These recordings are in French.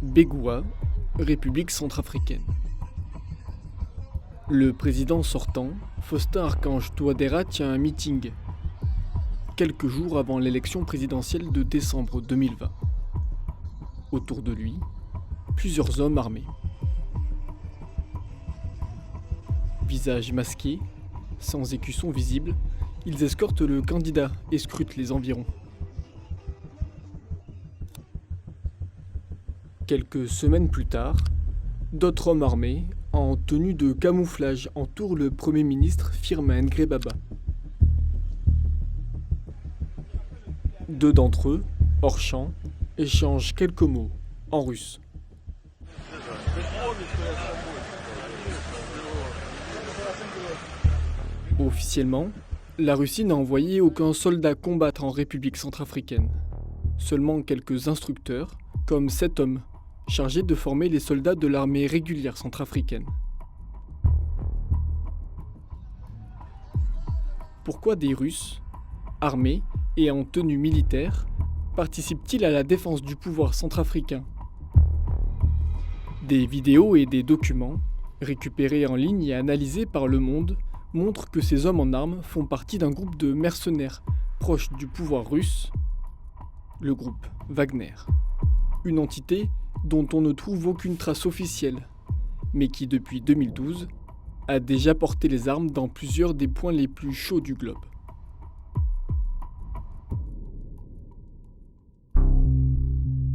Bégoua, République centrafricaine. Le président sortant, Faustin-Archange Touadéra, tient un meeting quelques jours avant l'élection présidentielle de décembre 2020. Autour de lui, plusieurs hommes armés. Visage masqué, sans écusson visible, ils escortent le candidat et scrutent les environs. Quelques semaines plus tard, d'autres hommes armés, en tenue de camouflage, entourent le Premier ministre Firmin Ngrebaba. Deux d'entre eux, hors champ, échangent quelques mots, en russe. Officiellement, la Russie n'a envoyé aucun soldat combattre en République centrafricaine. Seulement quelques instructeurs, comme 7 hommes, chargés de former les soldats de l'armée régulière centrafricaine. Pourquoi des Russes, armés et en tenue militaire, participent-ils à la défense du pouvoir centrafricain ? Des vidéos et des documents, récupérés en ligne et analysés par Le Monde, montrent que ces hommes en armes font partie d'un groupe de mercenaires proches du pouvoir russe, le groupe Wagner. Une entité dont on ne trouve aucune trace officielle, mais qui depuis 2012 a déjà porté les armes dans plusieurs des points les plus chauds du globe.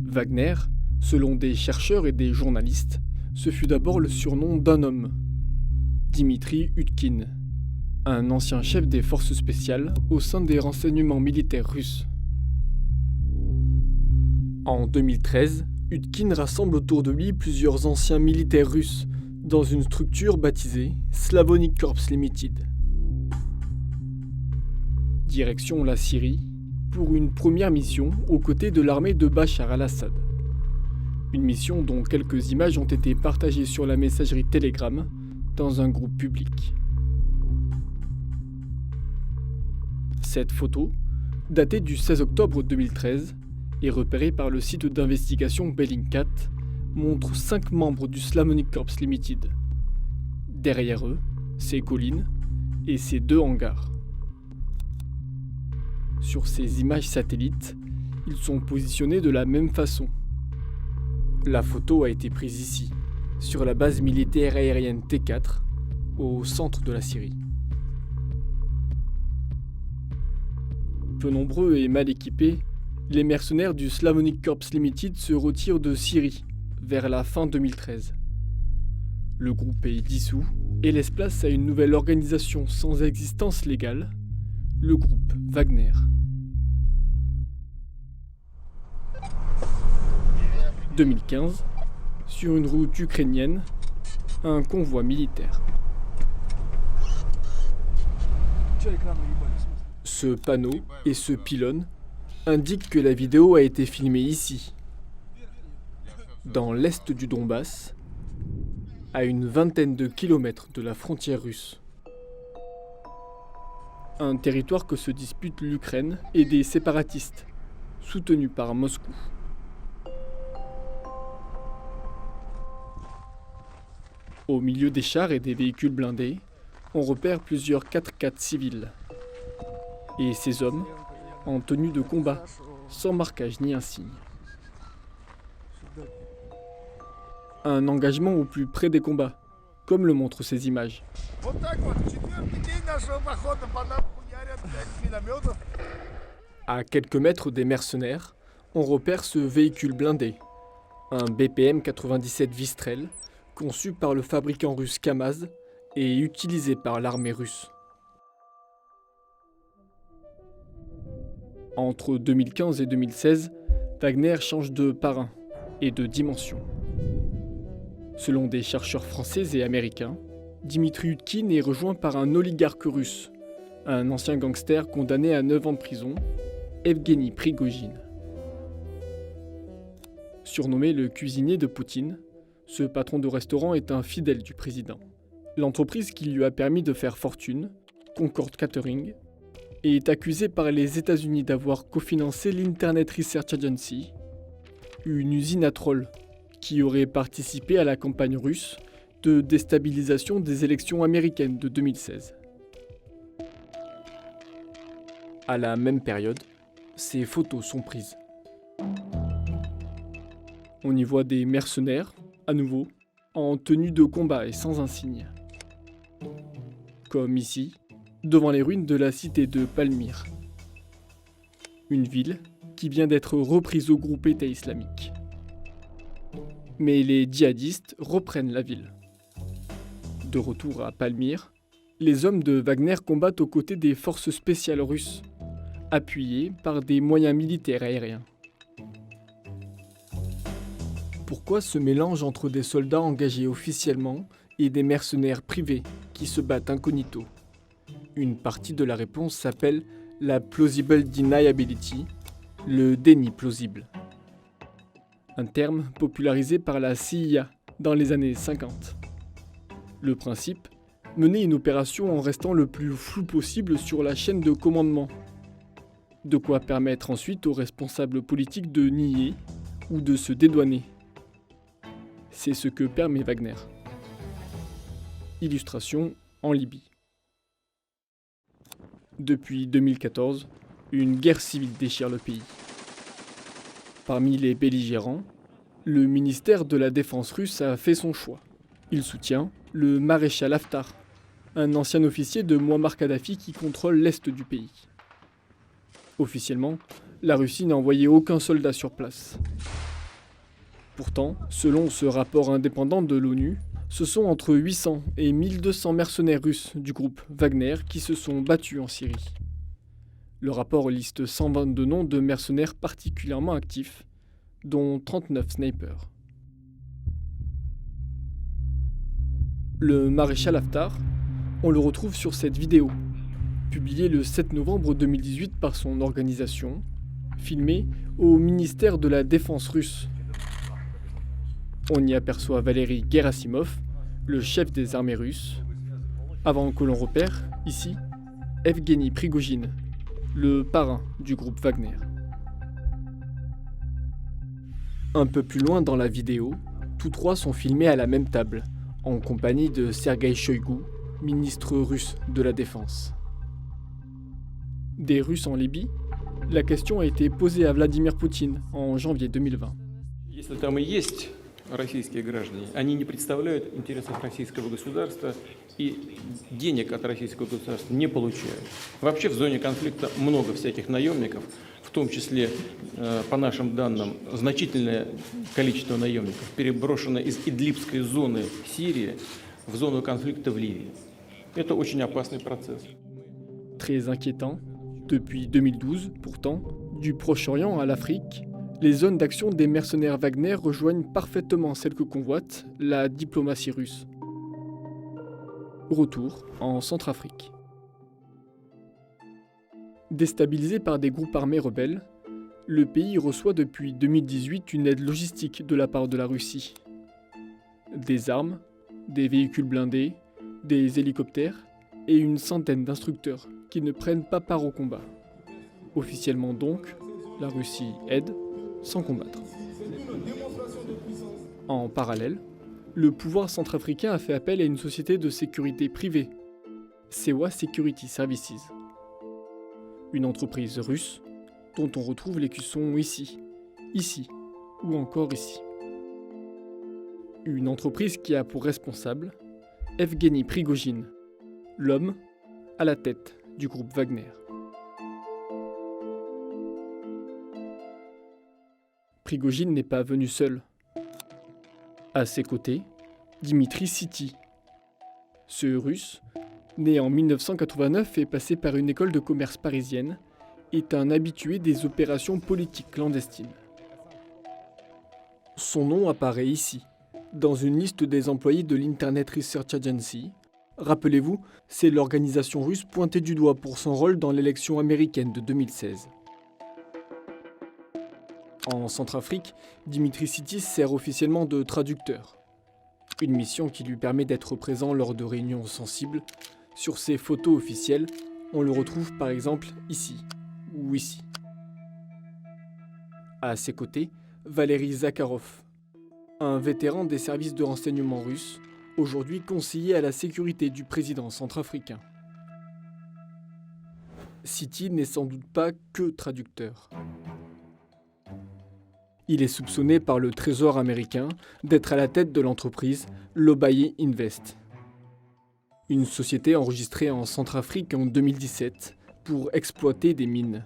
Wagner, selon des chercheurs et des journalistes, ce fut d'abord le surnom d'un homme, Dimitri Utkin, un ancien chef des forces spéciales au sein des renseignements militaires russes. En 2013, Utkin rassemble autour de lui plusieurs anciens militaires russes dans une structure baptisée Slavonic Corps Limited. Direction la Syrie pour une première mission aux côtés de l'armée de Bachar al-Assad. Une mission dont quelques images ont été partagées sur la messagerie Telegram dans un groupe public. Cette photo, datée du 16 octobre 2013, et repérée par le site d'investigation Bellingcat, montre 5 membres du Slavonic Corps Limited. Derrière eux, ces collines et ces 2 hangars. Sur ces images satellites, ils sont positionnés de la même façon. La photo a été prise ici, sur la base militaire aérienne T4, au centre de la Syrie. Peu nombreux et mal équipés, les mercenaires du Slavonic Corps Limited se retirent de Syrie vers la fin 2013. Le groupe est dissous et laisse place à une nouvelle organisation sans existence légale, le groupe Wagner. « 2015, sur une route ukrainienne, un convoi militaire. Ce panneau et ce pylône indiquent que la vidéo a été filmée ici, dans l'est du Donbass, à une vingtaine de kilomètres de la frontière russe. Un territoire que se disputent l'Ukraine et des séparatistes, soutenus par Moscou. Au milieu des chars et des véhicules blindés, on repère plusieurs 4x4 civils. Et ces hommes, en tenue de combat, sans marquage ni insigne. Un engagement au plus près des combats, comme le montrent ces images. À quelques mètres des mercenaires, on repère ce véhicule blindé, un BPM 97 Vistrel, conçu par le fabricant russe Kamaz et utilisé par l'armée russe. Entre 2015 et 2016, Wagner change de parrain et de dimension. Selon des chercheurs français et américains, Dimitri Utkin est rejoint par un oligarque russe, un ancien gangster condamné à 9 ans de prison, Evgeny Prigojine. Surnommé le cuisinier de Poutine, ce patron de restaurant est un fidèle du président. L'entreprise qui lui a permis de faire fortune, Concorde Catering, est accusé par les États-Unis d'avoir cofinancé l'Internet Research Agency, une usine à trolls qui aurait participé à la campagne russe de déstabilisation des élections américaines de 2016. À la même période, ces photos sont prises. On y voit des mercenaires, à nouveau, en tenue de combat et sans insigne. Comme ici, devant les ruines de la cité de Palmyre. Une ville qui vient d'être reprise au groupe État islamique. Mais les djihadistes reprennent la ville. De retour à Palmyre, les hommes de Wagner combattent aux côtés des forces spéciales russes, appuyés par des moyens militaires aériens. Pourquoi ce mélange entre des soldats engagés officiellement et des mercenaires privés qui se battent incognito? Une partie de la réponse s'appelle la plausible deniability, le déni plausible. Un terme popularisé par la CIA dans les années 50. Le principe, mener une opération en restant le plus flou possible sur la chaîne de commandement. De quoi permettre ensuite aux responsables politiques de nier ou de se dédouaner. C'est ce que permet Wagner. Illustration en Libye. Depuis 2014, une guerre civile déchire le pays. Parmi les belligérants, le ministère de la Défense russe a fait son choix. Il soutient le maréchal Haftar, un ancien officier de Mouammar Kadhafi qui contrôle l'est du pays. Officiellement, la Russie n'a envoyé aucun soldat sur place. Pourtant, selon ce rapport indépendant de l'ONU, ce sont entre 800 et 1200 mercenaires russes du groupe Wagner qui se sont battus en Syrie. Le rapport liste 122 noms de mercenaires particulièrement actifs, dont 39 snipers. Le maréchal Haftar, on le retrouve sur cette vidéo, publiée le 7 novembre 2018 par son organisation, filmée au ministère de la Défense russe. On y aperçoit Valery Gerasimov, le chef des armées russes, avant que l'on repère, ici, Evgeny Prigojine, le parrain du groupe Wagner. Un peu plus loin dans la vidéo, tous trois sont filmés à la même table, en compagnie de Sergueï Shoïgu, ministre russe de la Défense. Des Russes en Libye? La question a été posée à Vladimir Poutine en janvier 2020. Российские граждане, они не представляют интересов российского государства и денег от российского государства не получают. Вообще в зоне конфликта много всяких наемников, в том числе, по нашим данным, значительное количество наемников переброшено из Идлибской зоны Сирии в зону конфликта в Ливии. Это очень опасный процесс. Très inquiétant, depuis 2012, pourtant, du Proche-Orient à l'Afrique, les zones d'action des mercenaires Wagner rejoignent parfaitement celles que convoite la diplomatie russe. Retour en Centrafrique. Déstabilisé par des groupes armés rebelles, le pays reçoit depuis 2018 une aide logistique de la part de la Russie. Des armes, des véhicules blindés, des hélicoptères et une centaine d'instructeurs qui ne prennent pas part au combat. Officiellement donc, la Russie aide sans combattre. En parallèle, le pouvoir centrafricain a fait appel à une société de sécurité privée, Sewa Security Services. Une entreprise russe dont on retrouve l'écusson ici ou encore ici. Une entreprise qui a pour responsable Evgeny Prigojine, l'homme à la tête du groupe Wagner. Prigojine n'est pas venu seul. À ses côtés, Dimitri Siti. Ce Russe, né en 1989 et passé par une école de commerce parisienne, est un habitué des opérations politiques clandestines. Son nom apparaît ici, dans une liste des employés de l'Internet Research Agency. Rappelez-vous, c'est l'organisation russe pointée du doigt pour son rôle dans l'élection américaine de 2016. En Centrafrique, Dimitri Siti sert officiellement de traducteur. Une mission qui lui permet d'être présent lors de réunions sensibles. Sur ses photos officielles, on le retrouve par exemple ici ou ici. À ses côtés, Valery Zakharov. un vétéran des services de renseignement russes, aujourd'hui conseiller à la sécurité du président centrafricain. Siti n'est sans doute pas que traducteur. Il est soupçonné par le Trésor américain d'être à la tête de l'entreprise Lobaye Invest, une société enregistrée en Centrafrique en 2017 pour exploiter des mines.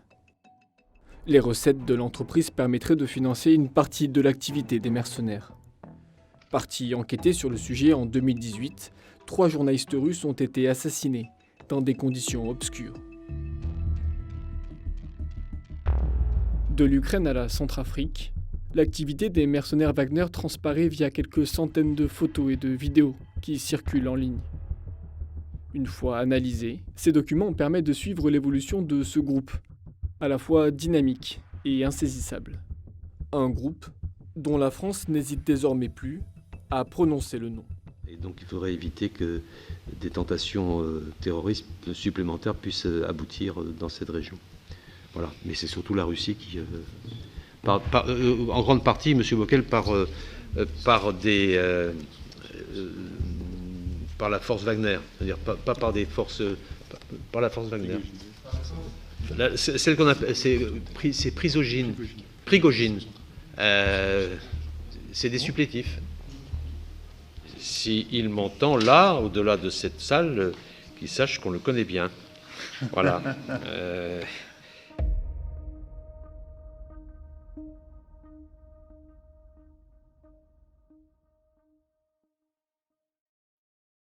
Les recettes de l'entreprise permettraient de financer une partie de l'activité des mercenaires. Parti enquêter sur le sujet en 2018, 3 journalistes russes ont été assassinés dans des conditions obscures. De l'Ukraine à la Centrafrique, l'activité des mercenaires Wagner transparaît via quelques centaines de photos et de vidéos qui circulent en ligne. Une fois analysés, ces documents permettent de suivre l'évolution de ce groupe, à la fois dynamique et insaisissable. Un groupe dont la France n'hésite désormais plus à prononcer le nom. Et donc il faudrait éviter que des tentations terroristes supplémentaires puissent aboutir dans cette région. Voilà. Mais c'est surtout la Russie qui, en grande partie, M. Bockel, par la force Wagner, c'est-à-dire pas par des forces, par la force Wagner. Celle qu'on appelle, c'est Prigogine. C'est des supplétifs. S'il m'entend là, au-delà de cette salle, qu'il sache qu'on le connaît bien. Voilà.